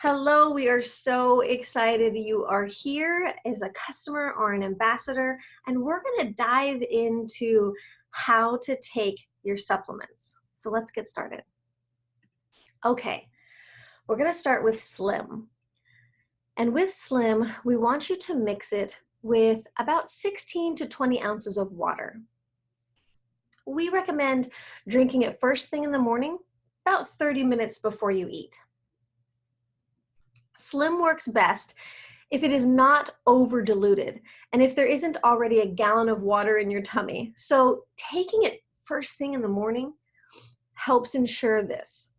Hello, we are so excited you are here as a customer or an ambassador, and we're going to dive into how to take your supplements. So let's get started. Okay, we're going to start with Slim. And with Slim, we want you to mix it with about 16 to 20 ounces of water. We recommend drinking it first thing in the morning, about 30 minutes before you eat. Slim works best if it is not over diluted and if there isn't already a gallon of water in your tummy. So taking it first thing in the morning helps ensure this.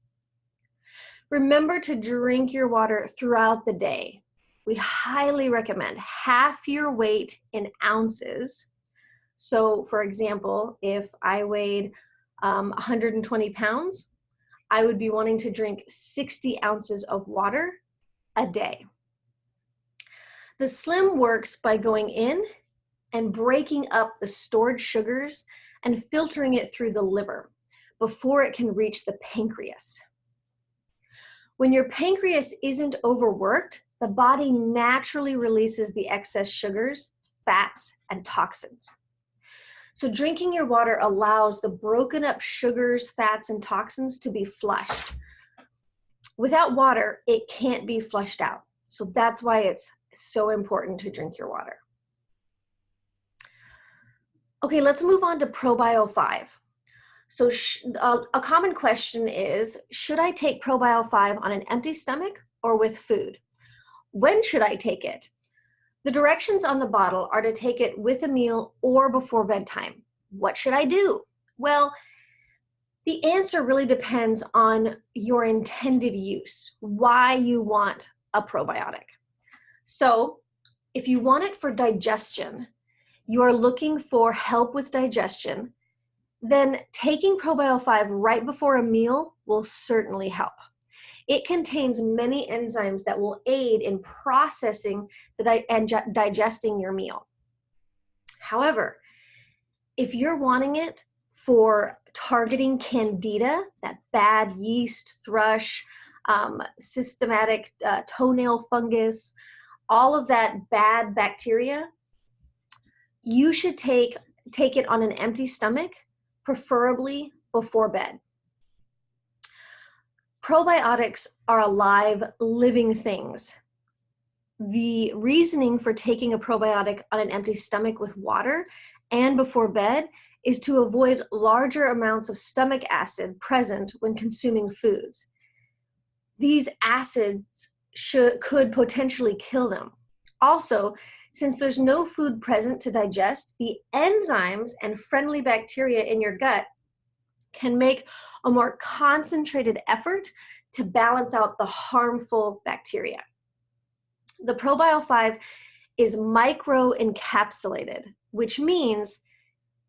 Remember to drink your water throughout the day. We highly recommend half your weight in ounces. So for example, if I weighed 120 pounds, I would be wanting to drink 60 ounces of water a day. The Slim works by going in and breaking up the stored sugars and filtering it through the liver before it can reach the pancreas. When your pancreas isn't overworked, the body naturally releases the excess sugars, fats, and toxins. So drinking your water allows the broken up sugars, fats, and toxins to be flushed. Without water, it can't be flushed out. So that's why it's so important to drink your water. Okay, let's move on to ProBio 5. So a common question is, should I take ProBio 5 on an empty stomach or with food? When should I take it? The directions on the bottle are to take it with a meal or before bedtime. What should I do? Well, the answer really depends on your intended use, why you want a probiotic. So if you want it for digestion, you are looking for help with digestion, then taking ProBio 5 right before a meal will certainly help. It contains many enzymes that will aid in processing and digesting your meal. However, if you're wanting it for targeting candida, that bad yeast, thrush, systematic toenail fungus, all of that bad bacteria, you should take it on an empty stomach, preferably before bed. Probiotics are alive, living things. The reasoning for taking a probiotic on an empty stomach with water and before bed is to avoid larger amounts of stomach acid present when consuming foods. These acids could potentially kill them. Also, since there's no food present to digest, the enzymes and friendly bacteria in your gut can make a more concentrated effort to balance out the harmful bacteria. The ProBio 5 is micro-encapsulated, which means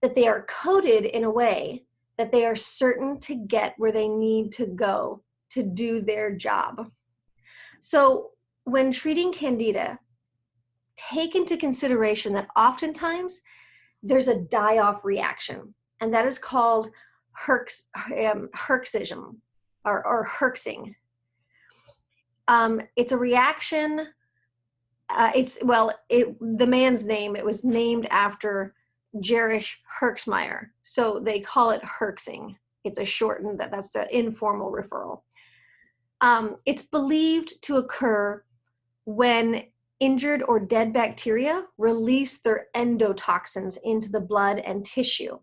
that they are coated in a way that they are certain to get where they need to go to do their job. So when treating candida, take into consideration that oftentimes there's a die-off reaction, and that is called herxism or herxing. It's a reaction. The man's name, it was named after Jerish Herxmeyer, so they call it herxing. It's a shortened, that's the informal referral. It's believed to occur when injured or dead bacteria release their endotoxins into the blood and tissue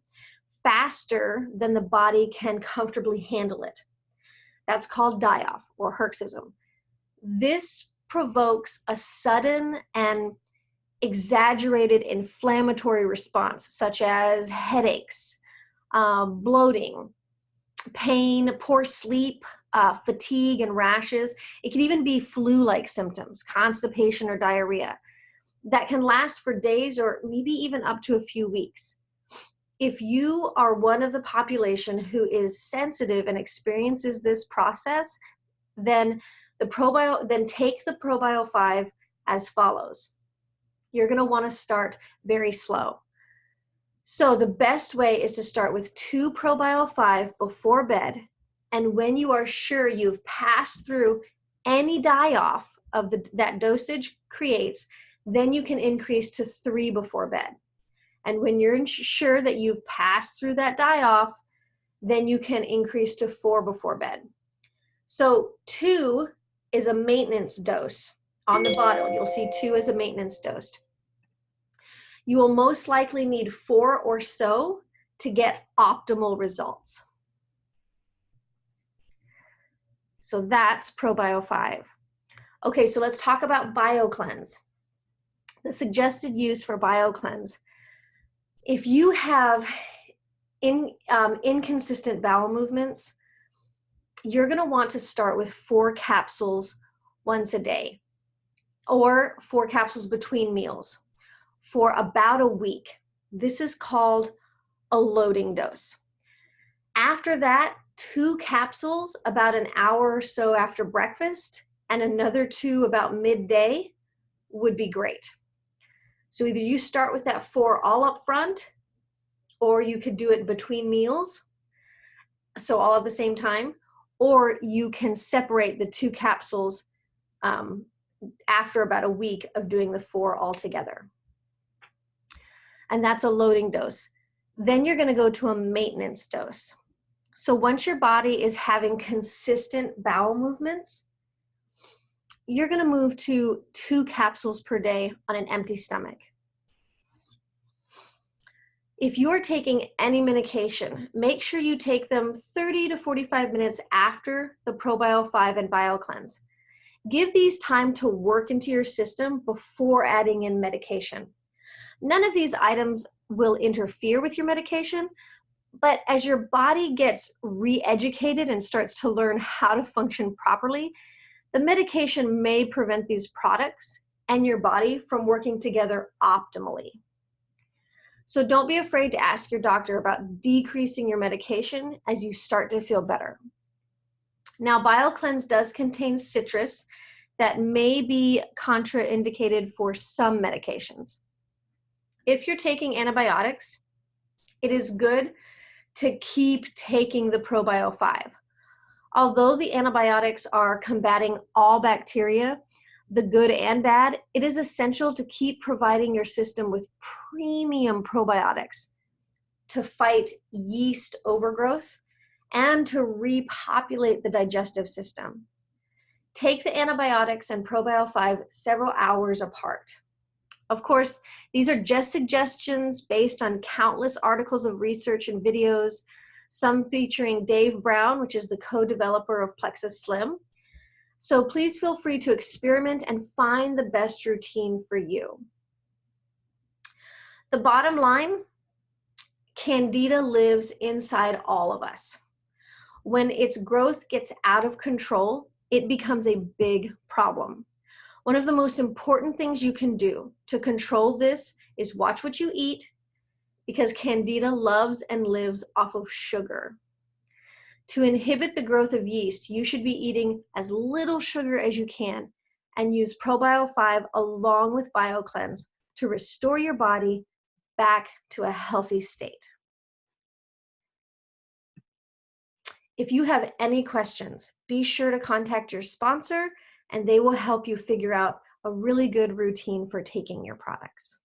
faster than the body can comfortably handle it. That's called die-off or herxism. This provokes a sudden and exaggerated inflammatory response, such as headaches, bloating, pain, poor sleep, fatigue, and rashes. It can even be flu-like symptoms, constipation or diarrhea, that can last for days or maybe even up to a few weeks. If you are one of the population who is sensitive and experiences this process, then take the ProBio 5 as follows. You're going to want to start very slow. So the best way is to start with 2 ProBio 5 before bed, and when you are sure you've passed through any die-off of that dosage creates, then you can increase to 3 before bed. And when you're sure that you've passed through that die-off, then you can increase to 4 before bed. So 2 is a maintenance dose. On the bottom, you'll see 2 as a maintenance dose. You will most likely need 4 or so to get optimal results. So that's Probio 5. Okay, so let's talk about BioCleanse. The suggested use for BioCleanse. If you have inconsistent bowel movements, you're going to want to start with 4 capsules once a day, or 4 capsules between meals for about a week. This is called a loading dose. After that, 2 capsules about an hour or so after breakfast, and another 2 about midday would be great. So either you start with that 4 all up front, or you could do it between meals, so all at the same time, or you can separate the 2 capsules after about a week of doing the 4 all together. And that's a loading dose. Then you're going to go to a maintenance dose. So once your body is having consistent bowel movements, you're going to move to 2 capsules per day on an empty stomach. If you're taking any medication, make sure you take them 30 to 45 minutes after the Probio 5 and BioCleanse. Give these time to work into your system before adding in medication. None of these items will interfere with your medication, but as your body gets re-educated and starts to learn how to function properly, the medication may prevent these products and your body from working together optimally. So don't be afraid to ask your doctor about decreasing your medication as you start to feel better. Now, BioCleanse does contain citrus that may be contraindicated for some medications. If you're taking antibiotics, it is good to keep taking the Probio 5. Although the antibiotics are combating all bacteria, the good and bad, it is essential to keep providing your system with premium probiotics to fight yeast overgrowth and to repopulate the digestive system. Take the antibiotics and Probio 5 several hours apart. Of course, these are just suggestions based on countless articles of research and videos, some featuring Dave Brown, which is the co-developer of Plexus Slim. So please feel free to experiment and find the best routine for you. The bottom line, Candida lives inside all of us. When its growth gets out of control, it becomes a big problem. One of the most important things you can do to control this is watch what you eat, because Candida loves and lives off of sugar. To inhibit the growth of yeast, you should be eating as little sugar as you can and use Probio 5 along with BioCleanse to restore your body back to a healthy state. If you have any questions, be sure to contact your sponsor and they will help you figure out a really good routine for taking your products.